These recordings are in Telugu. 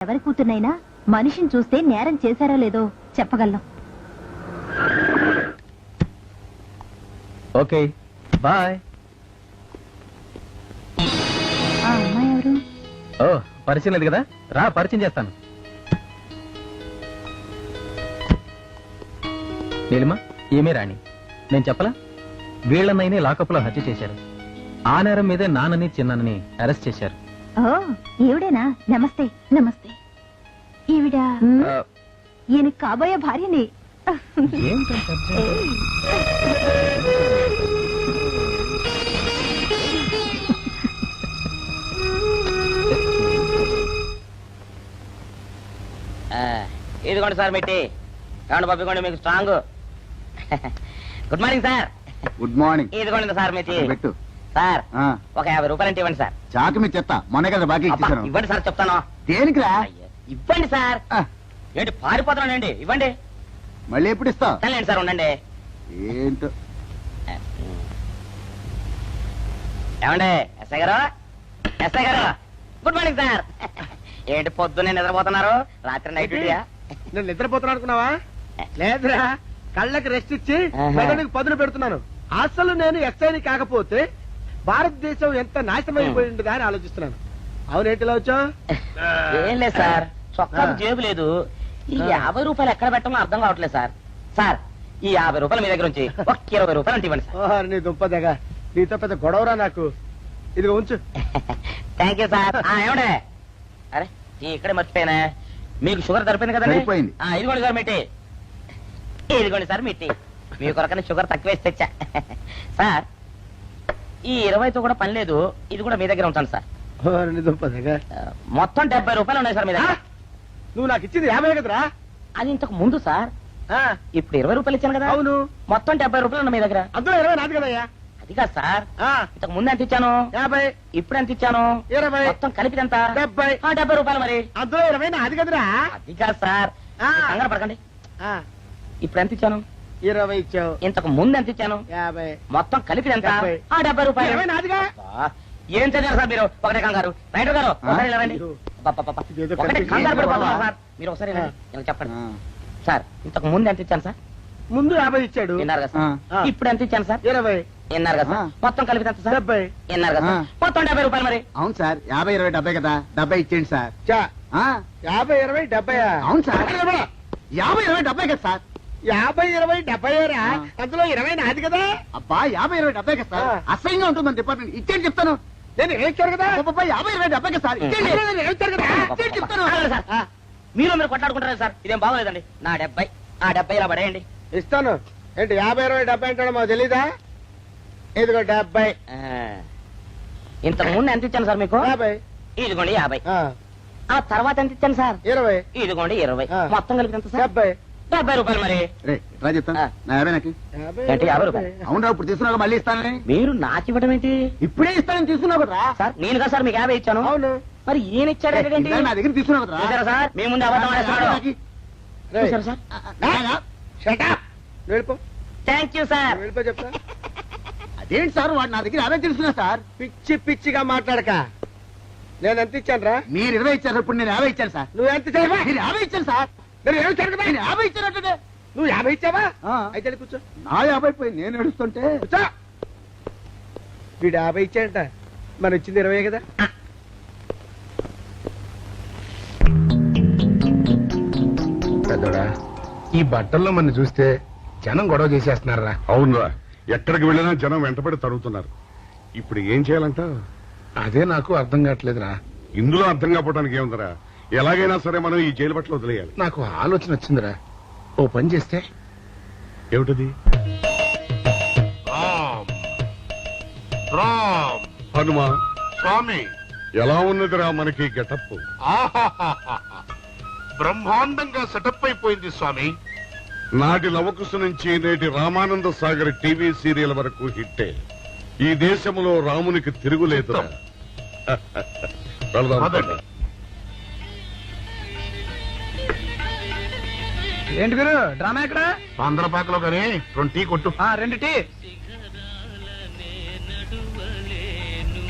ఎవరి కూతుర్నైనా మనిషిని చూస్తే నేరం చేశారో లేదో చెప్పగలం. Okay bye. ఆ అమ్మాయి ఎవరు? ఓ పరిచయం లేదు కదా, రా పరిచయం చేస్తాను. నీలిమా ఏమీ రాణి, నేను చెప్పలా వీళ్ళనైనా లాకప్లో హత్య చేశారు. ఆ నేరం మీదే నాన్నని చిన్నని అరెస్ట్ చేశారు. ఓ ఈవిడేనా? నమస్తే. నమస్తే. ఈవిడ ఈయన కాబోయే భార్యని. ఇదిగోండి సార్ మిట్టి, కాండి పంపించండి మీకు strong. Good morning sir. Good morning. ఇదిగోండి సార్ మిట్టి. పెట్టు సార్ ఒక 50 రూపాయలు అంటే ఇవ్వండి సార్. చాకు మీ చెత్త మొన్న కదా బాకీ ఇచ్చేసాను. ఇవ్వండి సార్ చెప్తాను. దేనికిరా? ఇవ్వండి సార్. ఏంటి పారిపోతున్నానండి? ఇవ్వండి. మళ్ళీ ఎప్పుడు ఇస్తావు? సరేండి సార్ ఉండండి. ఏంటో ఏమండి ఎస్ఐ గారు, ఎస్ఐ గారు గుడ్ మార్నింగ్ సార్. ఏంటి పొద్దున్నే నిద్రపోతున్నారు? రాత్రి నైట్ డ్యూటీయా? నేను నిద్రపోతున్నా అనుకున్నావా? లేదురా, కళ్ళకి రెస్ట్ ఇచ్చి మెదడుకి పదును పెడుతున్నాను. అసలు నేను ఎస్ఐని కాకపోతే భారతదేశం ఎంత నాశనమైపోయిందిగా అని ఆలోచిస్తున్నాను. అవునేంటిలా వచ్చావు? ఏం లేదు సార్, చొక్కాకు జేబు లేదు. ఈ 50 రూపాయలు ఎక్కడ పెట్టమో అర్థం కావట్లేదు సార్. సార్ ఈ 50 రూపాయలు మీ దగ్గర నుంచి ఒక 20 రూపాయలు అంటే ఇవ్వండి సార్. ఓహో, నీ దుంపదగా, నీతో పెద్ద గొడవరా నాకు. ఇదిగో ఉంచు. Thank you sir. ఏమండే, అరే ఇక్కడే మర్చిపోయినా, మీకు షుగర్ సరిపోయింది కదండి? సరిపోయింది. ఇదిగోండి సార్ మిట్టి. ఇదిగోండి సార్ మిట్టి, మీ కొరకని షుగర్ తక్కువ వేసి తెచ్చా. సార్ ఈ 20తో కూడా పని లేదు, ఇది కూడా మీ దగ్గర ఉంటాను సార్. నీ దుంపదగా, మొత్తం 70 రూపాయలు ఉన్నాయి సార్ మీ దగ్గర. నువ్వు నాకు ఇచ్చింది 50 కదరా? అది ఇంతకు ముందు సార్, ఇప్పుడు 20 రూపాయలు ఇచ్చాను కదా. అవును, మొత్తం 70 రూపాయలు ఉన్నాయి మీ దగ్గర. అందులో 20 నాది కదయ్యా. అది కాదు సార్, ఇంతకు ముందు ఎంత ఇచ్చాను? 50. ఇప్పుడు ఎంత ఇచ్చాను? 20. మొత్తం కలిపి ఎంత? 70. 70 రూపాయలు. మరి అందులో 20 నాది కదరా? అది కాదు సార్, కంగారు పడకండి. ఇప్పుడు ఎంత ఇచ్చాను? 20 ఇచ్చావు. ఇంతకు ముందు ఎంత ఇచ్చాను? 50. మొత్తం కలిపి ఎంత? 70. 70 రూపాయలు. 20 నాదిగా. ఏం చదివారు సార్ మీరు? ఒకటే కంగారు. రైటర్ గారు ఒకసారి ఇలా రండి. ఇదేదో ఒకటే కనిపించింది. కంగారు పడిపోతున్నారు సార్. మీరు ఒకసారి ఇలా రండి. ఇలా చెప్పండి సార్. ఇంతకు ముందు ఎంత ఇచ్చాను సార్? ముందు 50 ఇచ్చాడు. విన్నారు కదా సార్. ఇప్పుడు ఎంత ఇచ్చాను సార్? 20. విన్నారు కదా సార్. మొత్తం కలిపి ఎంత సార్? 70. విన్నారు కదా సార్. మొత్తం 70 రూపాయలు. మరి అవును సార్, 50, 20, 70 కదా, 70 ఇచ్చేయండి సార్. చా, 50, 20, 70. అవును సార్, 50, 20, 70 కదా సార్. 50, 20, 70 రా. అందులో 20 నాది కదా. అబ్బా 50, 20, 70 కదా సార్. అసహ్యంగా ఉంటుంది డిపార్ట్మెంట్. ఇచ్చేయండి చెప్తాను. నేను ఇచ్చారు కదా. 50, 20, 70 కదా సార్. ఇచ్చేయండి. నేను ఇచ్చారు కదా. ఇచ్చేయండి చెప్తాను. సార్ మీరు కొట్లాడుకుంటారు సార్, ఇదేం బాగోలేదండి. నా 70 ఇలా పడేయండి. ఇస్తాను. ఏంటి 50, 20, 70 అంటాడో మాకు తెలీదా? ఇదిగో 70. ఇంతకు ముందు ఎంత ఇచ్చాను సార్ మీకు? 50. ఇదిగోండి 50. ఆ తర్వాత ఎంత ఇచ్చాను సార్? 20. ఇదిగోండి 20. మొత్తం కలిపి ఎంత సార్? 70. 70 రూపాయలు. మరి రే రా చెప్తాను. నా 50 నాకు. 50, ఏంటి 50 రూపాయలు? అవును రా, ఇప్పుడు తీసుకున్నాక మళ్ళీ ఇస్తానని. మీరు నాకు ఇవ్వడం ఏంటి ఇప్పుడే ఇస్తానని తీసుకున్నావు కదా సార్? నేను కదా సార్ మీకు 50 ఇచ్చాను. అవును. మరి ఈయన ఇచ్చాడు ఏంటి? ఇందాక నా దగ్గర తీసుకున్నావు కదా. చూసారా సార్, మీ ముందు అబద్ధం ఆడేస్తున్నాడు. రేయ్, చూసారా సార్? shut up. నువ్వు వెళ్ళిపో. Thank you sir. నువ్వు వెళ్ళిపో చెప్తా. అదేంటి సార్, వాడు నా దగ్గర 50 తీసుకున్నా సార్. పిచ్చి పిచ్చిగా మాట్లాడక. నేను ఎంత ఇచ్చాను రా? మీరు 20 ఇచ్చారు, ఇప్పుడు నేను 50 ఇచ్చాను సార్. నువ్వు ఎంత చేయవా? మీరు 50 ఇచ్చాను సార్. నేను ఏమి ఇచ్చాను కదా? నేను 50 ఇచ్చానంటే నువ్వు 50 ఇచ్చావా? ఆ. అయితే కూర్చో. నా 50 పోయి నేను ఏడుస్తుంటే. కూర్చో. వీడు 50 ఇచ్చాడంట, మనం ఇచ్చింది 20 కదా. పెద్దోడా, ఈ బట్టల్లో మన చూస్తే జనం గొడవ చేసేస్తున్నారా? అవునరా, ఎక్కడికి వెళ్ళినా జనం వెంటబడి తరుగుతున్నారు. ఇప్పుడు ఏం చేయాలంట? అదే నాకు అర్థం కావట్లేదురా. ఇందులో అర్థం కావడానికి ఏముందరా? ఎలాగైనా సరే మనం ఈ జైలు బట్టలు వదిలేయాలి. నాకు ఆలోచన వచ్చిందిరా. ఓ పని చేస్తే. ఏమిటది? హనుమా స్వామి, ఎలా ఉన్నదిరా మనకి గెటప్? బ్రహ్మాండంగా సెటప్ అయిపోయింది స్వామి. నాటి లవకుశ నుంచి నేటి రామానంద సాగర్ టీవీ సీరియల్ వరకు హిట్టే. ఈ దేశంలో రామునికి తిరుగులేదురా. వెళదాం. ఏంటి గురు డ్రామా ఎక్కడ? ఆంధ్రపాకలో కానీ 2 టీ కొట్టు. 2 టీ. నడువలేను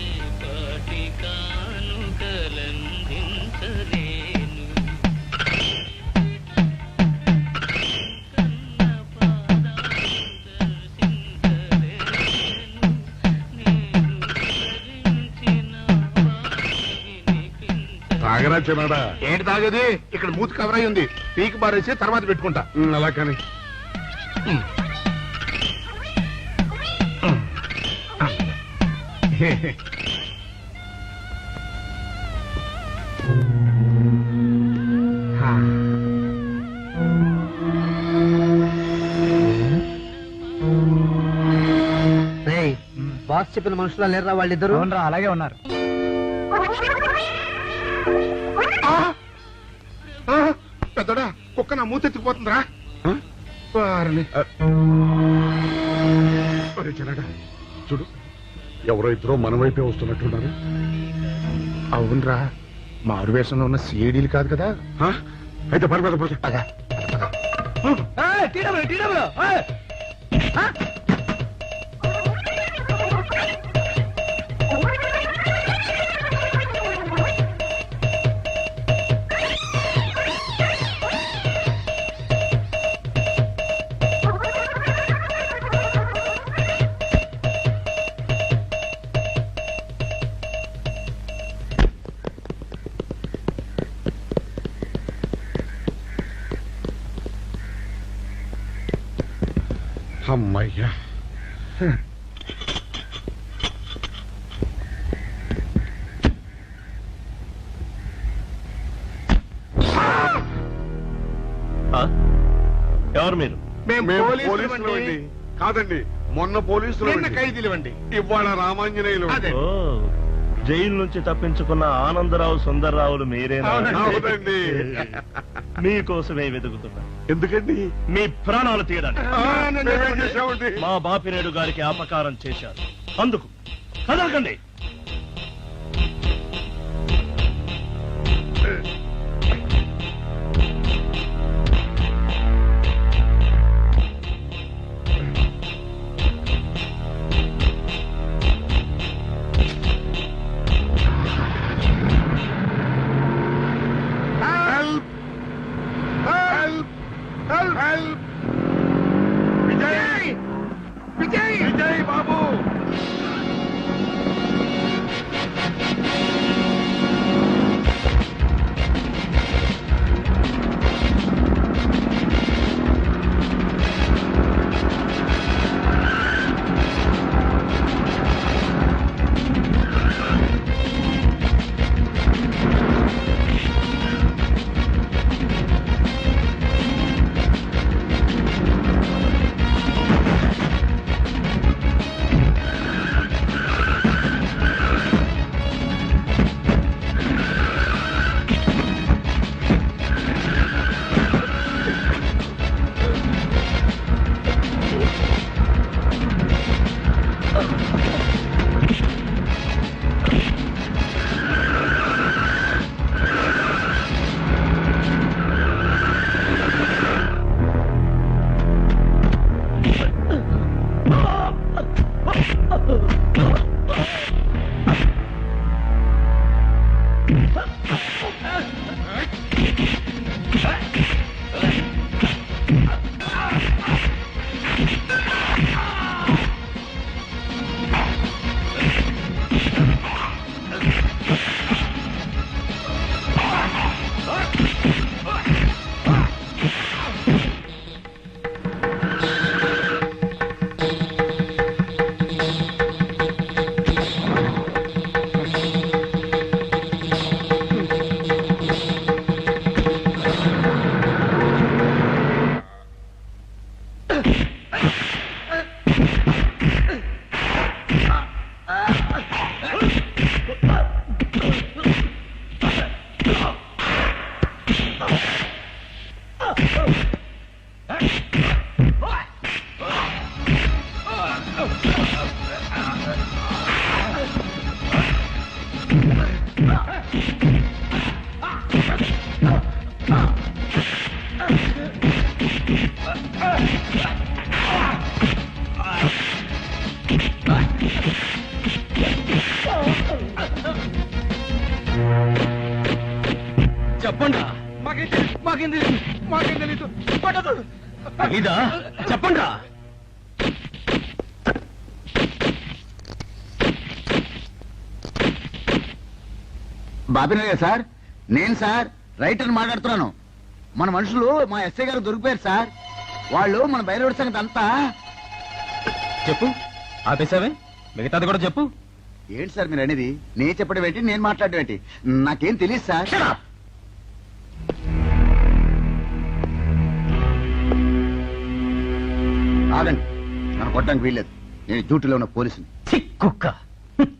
ఈ పాటి కానుకలందించలే తాగరా చిన్నాడా. ఏంటి తాగేది? ఇక్కడ మూతి కవర్ అయి ఉంది, పీకి బారేసి తర్వాత పెట్టుకుంటా. అలా కానీ బాస్ చెప్పిన మనుషులా లేరా వాళ్ళిద్దరు? అలాగే ఉన్నారు. పెద్దడా, కుక్క నా మూతెత్తిపోతుందిరా. వారిని. ఒరే చిన్నాడా, చూడు ఎవరో ఇద్దరు మన వైపే వస్తున్నట్టున్నారు. అవునరా, మారు వేషంలో ఉన్న సీడీలు కాదు కదా. ఆ? అయితే పర్లేదు పర్లేదు. పద. అమ్మయ్యా. ఎవరు మీరు? మేము మేము పోలీసులు పోలీసులు అండి. అండి. కాదండి, మొన్న పోలీసులు నిన్న అండి. ఖైదీలు అండి. ఇవాళ రామాంజనేయులు అదే. ఓ, జైలు నుంచి తప్పించుకున్న ఆనందరావు సుందర్రావులు మీరేనా? అవునండి. అవునండి. మీకోసమే వెతుకుతున్నా. ఎందుకండి? మీ ప్రాణాలు తీయడానికి. మేమేం చేశామండి? మా బాపినేడు గారికి అపకారం చేశారు, అందుకు కదలకండి. Help! Help! Help! Help! Vijay! Vijay! Vijay బాబు! చెప్పండి. ఇదా చెప్పండి. బాబినయ్య సార్, నేను సార్ రైటర్ మాట్లాడుతున్నాను. మన మనుషులు మా ఎస్ఐ గారు దొరికిపోయారు సార్. వాళ్ళు మన బయలుదేరి సంగతి అంతా. చెప్పు, ఆపేసావే? మిగతాది కూడా చెప్పు. ఏంటి సార్ మీరు అనేది? నేను చెప్పడం ఏంటి, నేను మాట్లాడడం ఏంటి? నాకేం తెలియదు సార్. ఆగండి, నన్ను కొట్టడానికి వీల్లేదు. నేను డ్యూటీలో ఉన్న పోలీసుని. ఛీ, కుక్క! హ్మ్.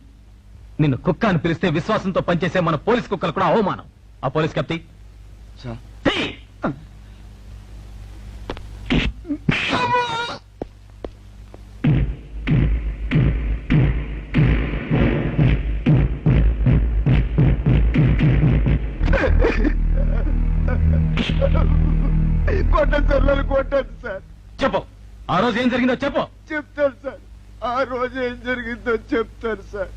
నిన్ను కుక్క అని పిలిస్తే విశ్వాసంతో పనిచేసే మన పోలీస్ కుక్కలు కూడా అవమానం. ఆ పోలీస్ కప్తి సార్ కొట్టండి సార్, నన్ను కొట్టండి సార్. చెప్పు, ఆ రోజు ఏం జరిగిందో చెప్పు. చెప్తాను సార్, ఆ రోజు ఏం జరిగిందో చెప్తాను సార్.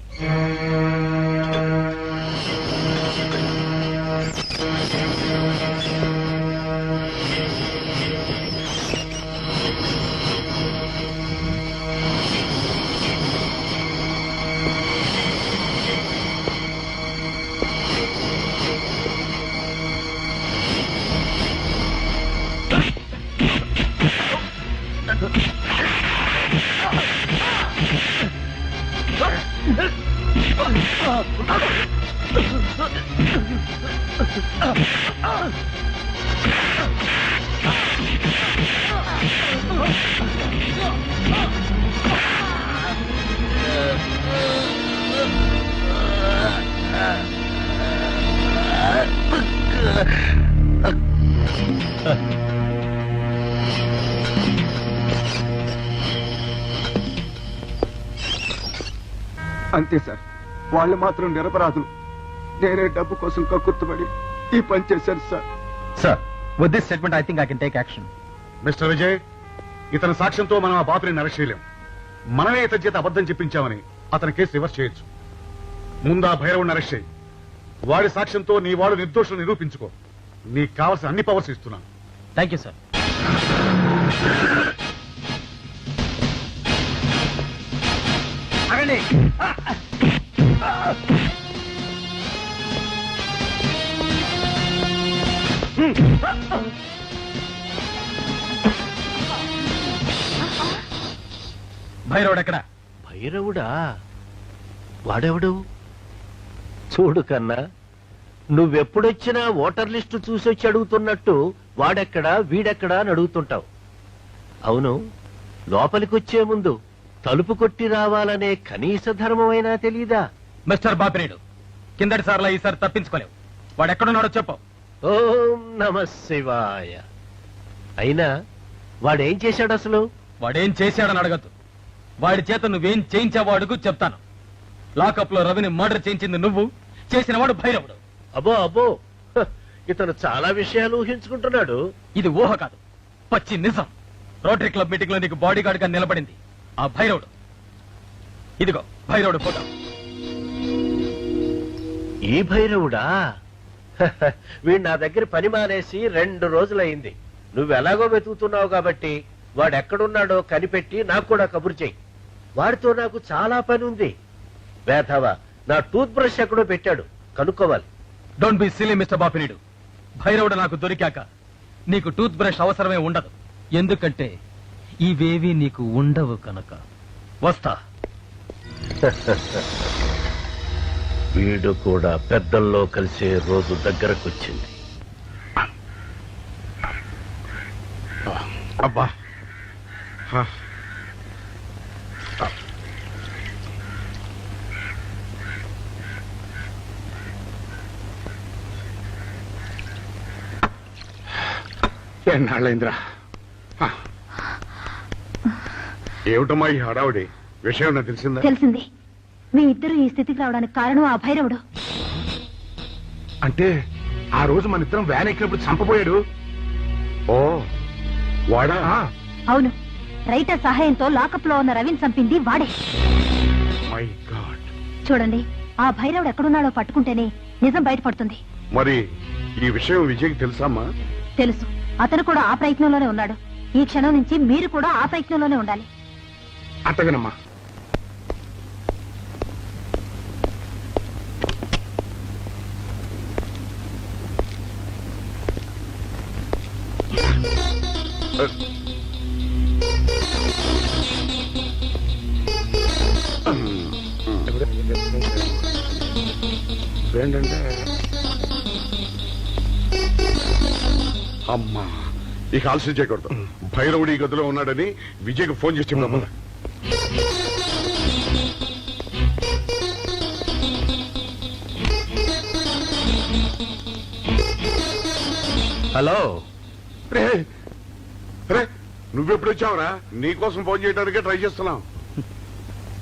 అంతే సార్, వాళ్ళు మాత్రం నిరపరాధులు. నేనే డబ్బు కోసం కక్కుర్తుపడి ఈ పని చేశాను sir. Sir, with this statement I think I can take action. Mister Vijay, ఇతని సాక్ష్యంతో మనం ఆ బాపుని అరెస్ట్ చేయలేం. మనమే ఇతని చేత అబద్ధం చెప్పించామని అతని కేసు రివర్స్ చేయొచ్చు. ముందు ఆ భైరవుని అరెస్ట్ చేయి. వాడి సాక్ష్యంతో నీ వాడు నిర్దోషులు నిరూపించుకో. నీకు కావాల్సిన అన్ని పవర్స్ ఇస్తున్నాను. Thank you sir. అగండి. భైరవుడు ఎక్కడ? భైరవుడా? వాడెవడు? చూడు కన్నా, నువ్వెప్పుడొచ్చినా ఓటర్ లిస్టు చూసొచ్చి అడుగుతున్నట్టు వాడెక్కడా వీడెక్కడా అని అడుగుతుంటావు. అవును, లోపలికొచ్చే ముందు తలుపు కొట్టి రావాలనే కనీస ధర్మమైనా తెలీదా? మిస్టర్ బాపినేడు, కిందటి సార్లా ఈసారి తప్పించుకోలేవు. వాడు ఎక్కడున్నాడో చెప్పు. ఓం నమ శివాయ. అయినా వాడేం చేశాడు అసలు? వాడేం చేశాడని అడగద్దు. వాడి చేత నువ్వేం చేయించావో అడుగు, చెప్తాను. లాకప్ లో రవిని మర్డర్ చేయించింది నువ్వు, చేసిన వాడు భైరవుడు. అబ్బో అబ్బో, హ, ఇతను చాలా విషయాలు ఊహించుకుంటున్నాడు. ఇది ఊహ కాదు, పచ్చి నిజం. రోటరీ క్లబ్ మీటింగ్ లో నీకు బాడీ గార్డ్ గా నిలబడింది ఆ భైరవుడు. ఇదిగో భైరవుడు ఫోటో. ఈ భైరవుడా? హ, వీడు నా దగ్గర పని మానేసి 2 రోజులైంది. నువ్వెలాగో వెతుకుతున్నావు కాబట్టి వాడెక్కడున్నాడో కనిపెట్టి నాకు కూడా కబురు చెయ్యి. వాడితో నాకు చాలా పని ఉంది. వేధవ నా టూత్ బ్రష్ ఎక్కడో పెట్టాడు, కనుక్కోవాలి. Don't be silly mister Bapineedu. భైరవుడు నాకు దొరికాక నీకు టూత్ బ్రష్ అవసరమే ఉండదు. ఎందుకంటే ఇవేవి నీకు ఉండవు కనుక. వస్తా. వీడు కూడా పెద్దల్లో కలిసే రోజు దగ్గరకొచ్చింది. అబ్బా, ఎన్నాళ్ళైందిరా? ఏమిటమ్మా ఈ హడావుడి? విషయం నాకు తెలిసిందా? తెలిసింది. మీ ఇద్దరు ఈ స్థితికి రావడానికి కారణం ఆ భైరవుడు. అంటే ఆ రోజు మన ఇద్దరం వ్యాన్ ఎక్కినప్పుడు చంపబోయాడు. ఓ వాడా? అవును, రైటర్ సహాయంతో లాకప్ లో ఉన్న రవిని చంపింది వాడే. My God. చూడండి, ఆ భైరవుడు ఎక్కడున్నాడో పట్టుకుంటేనే నిజం బయటపడుతుంది. మరి ఈ విషయం విజయ్కి తెలుసామ్మా? తెలుసు. అతను కూడా ఆ ప్రయత్నంలోనే ఉన్నాడు. ఈ క్షణం నుంచి మీరు కూడా ఆ ప్రయత్నంలోనే ఉండాలి. అట్టగనమ్మా. ఏంటంటే అమ్మా ఇక ఆలస్యం చేయకూడదు. భైరవుడు ఈ గదిలో ఉన్నాడని విజయ్కి ఫోన్ చేసి చెప్తాం. హలో. రే రే నువ్వెప్పుడు వచ్చావురా? నీకోసం ఫోన్ చేయడానికే ట్రై చేస్తున్నాం.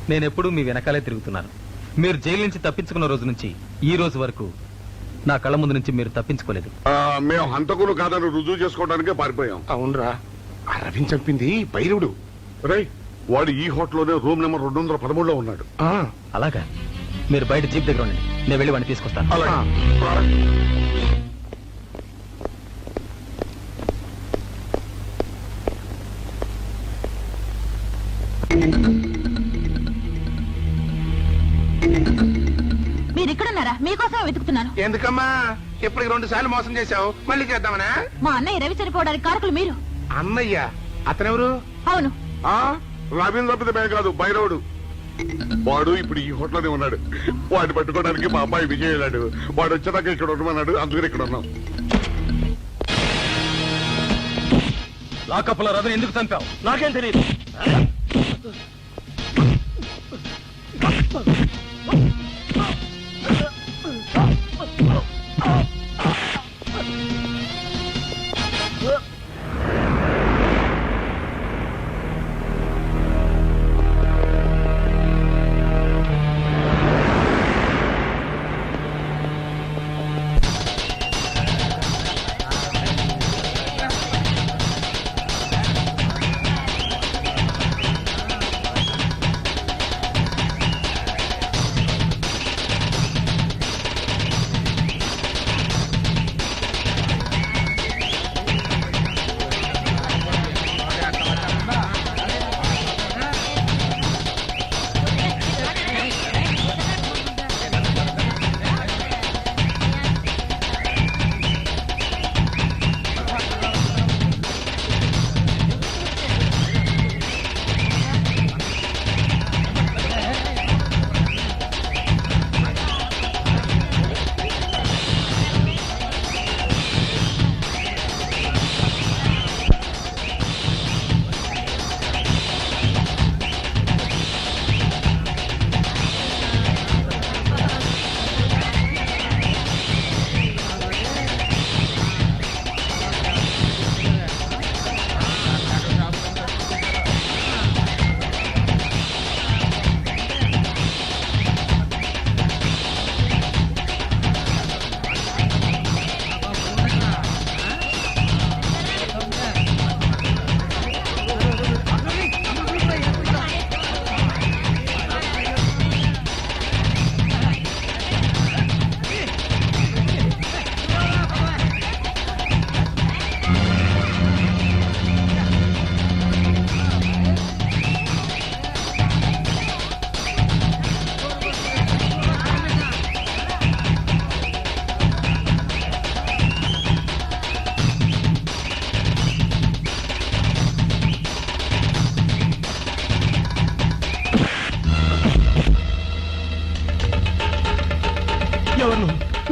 నేనెప్పుడూ మీ వెనకాలే తిరుగుతున్నాను. మీరు జైలు నుంచి తప్పించుకున్న రోజు నుంచి ఈ రోజు వరకు నా కళ్ళ ముందు నుంచి మీరు తప్పించుకోలేదు. మేము హంతకులు కాదని రుజువు చేసుకోవడానికే పారిపోయాం. అవునరా, ఆ రవిని చంపింది భైరవుడు. రై వాడు ఈ హోటల్లోనే రూమ్ నెంబర్ 213లో ఉన్నాడు. అలాగా? మీరు బయట జీప్ దగ్గర ఉండండి, నేను వెళ్ళి వాడిని తీసుకొస్తాను. మీరు ఇక్కడున్నారా? మీకోసం వెతుకుతున్నాను. ఎందుకమ్మా ఇప్పటికి 2 సార్లు మోసం చేశావు, మళ్ళీ చేద్దామనా? మా అన్నయ్య రవి చనిపోవడానికి కారకులు మీరు. అన్నయ్య అతనెవరు? అవును, రవీంద్ర తప్పితే మేము కాదు, భైరవుడు. వాడు ఇప్పుడు ఈ హోటల్లోనే ఉన్నాడు. వాడిని పట్టుకోవడానికి మా అమ్మాయి విజయ్ వెళ్ళాడు. వాడు వచ్చేదాకా ఇక్కడ ఉండమన్నాడు, అందుకని ఇక్కడ ఉన్నాం. లాకప్లో రవిని ఎందుకు చంపావు? నాకేం తెలియదు.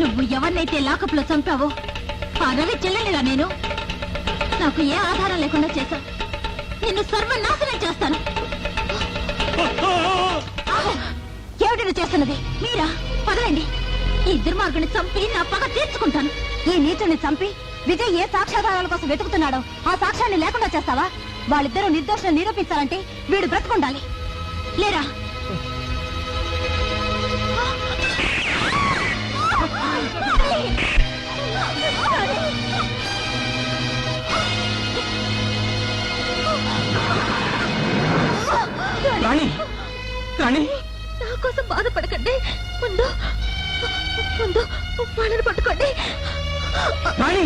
నువ్వు ఎవరినైతే లాకప్ లో చంపావో ఆ రవి చెల్లెలిగా నేను. నాకు ఏ ఆధారం లేకుండా చేశా. నిన్ను సర్వనాశనం చేస్తాను. ఏమిటి నువ్వు చేస్తున్నది? మీరా? పదలండి. ఈ దుర్మార్గుని చంపి నా పగ తీర్చుకుంటాను. ఈ నీచుని చంపి విజయ్ ఏ సాక్ష్యాధారాల కోసం వెతుకుతున్నాడో ఆ సాక్ష్యాన్ని లేకుండా చేస్తావా? వాళ్ళిద్దరూ నిర్దోషం నిరూపించాలంటే వీడు బ్రతుకుండాలి. లేరా? రాణి, రాణి, నా కోసం బాధపడకండి. ముందు ముందు వాళ్ళని పట్టుకోండి. రాణి.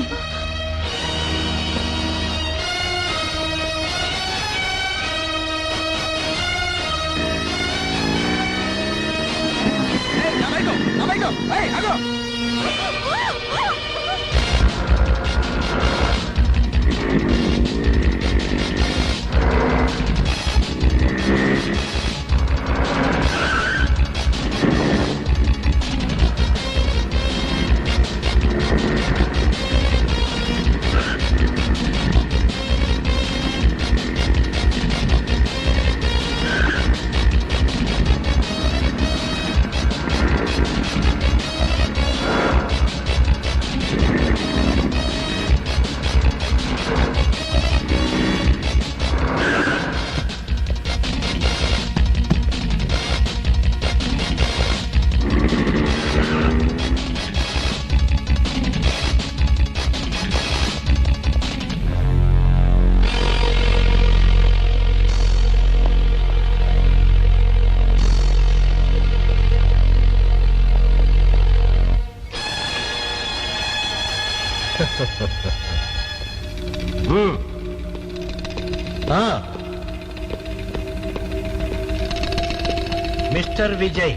మిస్టర్ విజయ్,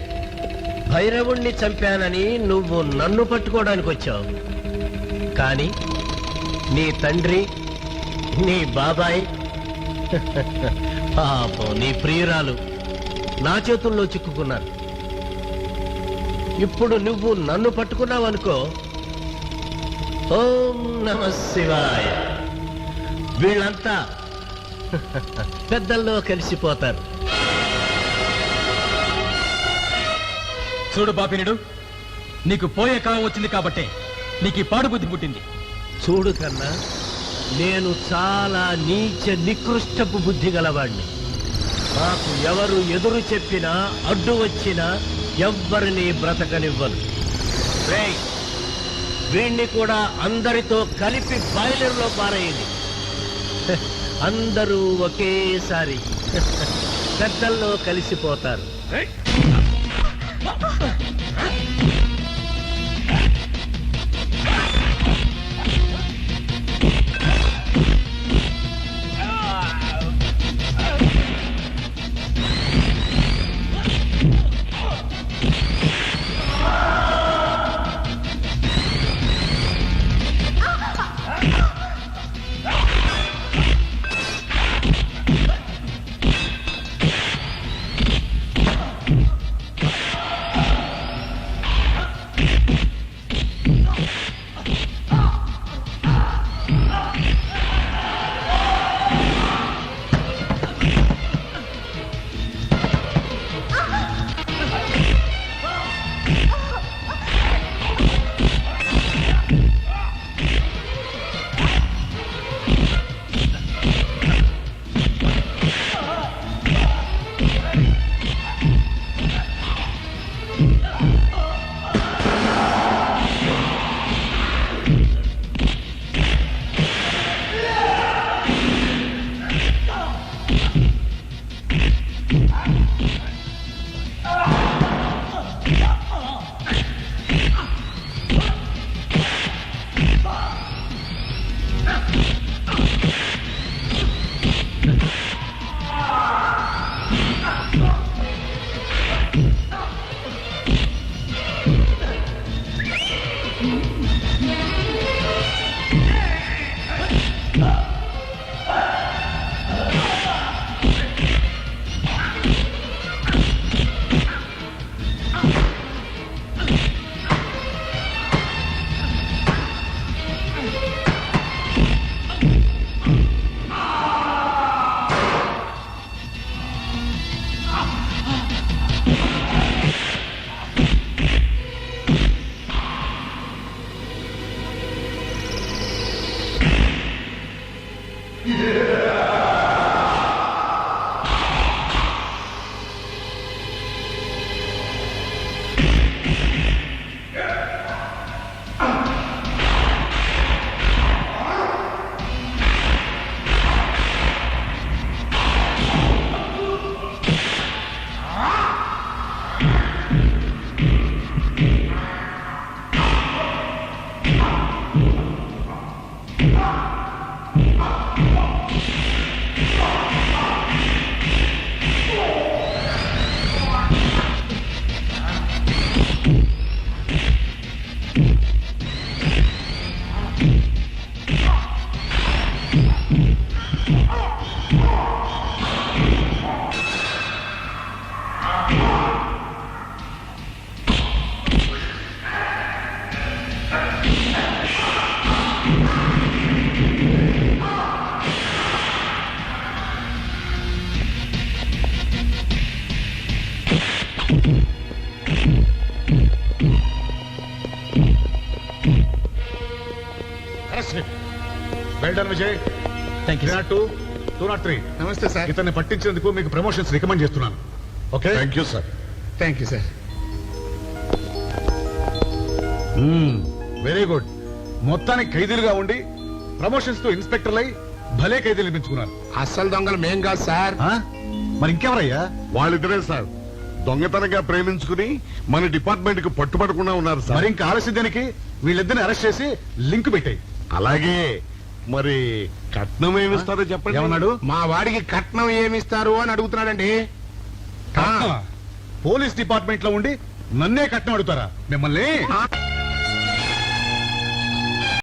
భైరవుణ్ణి చంపానని నువ్వు నన్ను పట్టుకోవడానికి వచ్చావు, కానీ నీ తండ్రి, నీ బాబాయ్, పాపం నీ ప్రియురాలు నా చేతుల్లో చిక్కుకున్నారు. ఇప్పుడు నువ్వు నన్ను పట్టుకున్నావనుకో, ఓం నమ శివాయ, వీళ్ళంతా పెద్దల్లో కలిసిపోతారు. చూడు బాపినుడు, నీకు పోయే కాలం వచ్చింది కాబట్టే నీకు ఈ పాడు బుద్ధి పుట్టింది. చూడు కన్నా, నేను చాలా నీచ నికృష్టపు బుద్ధి గలవాణ్ణి. నాకు ఎవరు ఎదురు చెప్పినా, అడ్డు వచ్చినా ఎవ్వరిని బ్రతకనివ్వను. రేయ్, వీణ్ణి కూడా అందరితో కలిపి బాయిలర్లో పారేయండి. అందరూ ఒకేసారి పెద్దల్లో కలిసిపోతారు. వెల్డన్ విజయ్. Thank you 302, 203. నమస్తే సార్. ఇతన్ని పట్టించేందుకు మీకు ప్రమోషన్స్ రికమెండ్ చేస్తున్నాను. Okay, thank you sir. Thank you sir. Very good. మొత్తానికి ఖైదీలుగా ఉండి ప్రమోషన్స్ తో ఇన్స్పెక్టర్లు అయి భలే ఖైదీలు పెంచుకున్నారు. అస్సలు దొంగలు మేం కాదు సార్. మరి ఇంకెవరయ్యా? వాళ్ళిద్దరే సార్. దొంగతనంగా ప్రేమించుకుని మన డిపార్ట్మెంట్ కి పట్టుబడకుండా ఉన్నారు మరి సార్. ఇంకా ఆలస్యం దానికి వీళ్ళిద్దరిని అరెస్ట్ చేసి లింక్ పెట్టాయి. అలాగే మరి కట్నం ఏమిస్తారో చెప్పండి. ఏమన్నాడు? మా వాడికి కట్నం ఏమిస్తారు అని అడుగుతున్నాడండి. పోలీస్ డిపార్ట్మెంట్ లో ఉండి నన్నే కట్నం అడుగుతారా మిమ్మల్ని?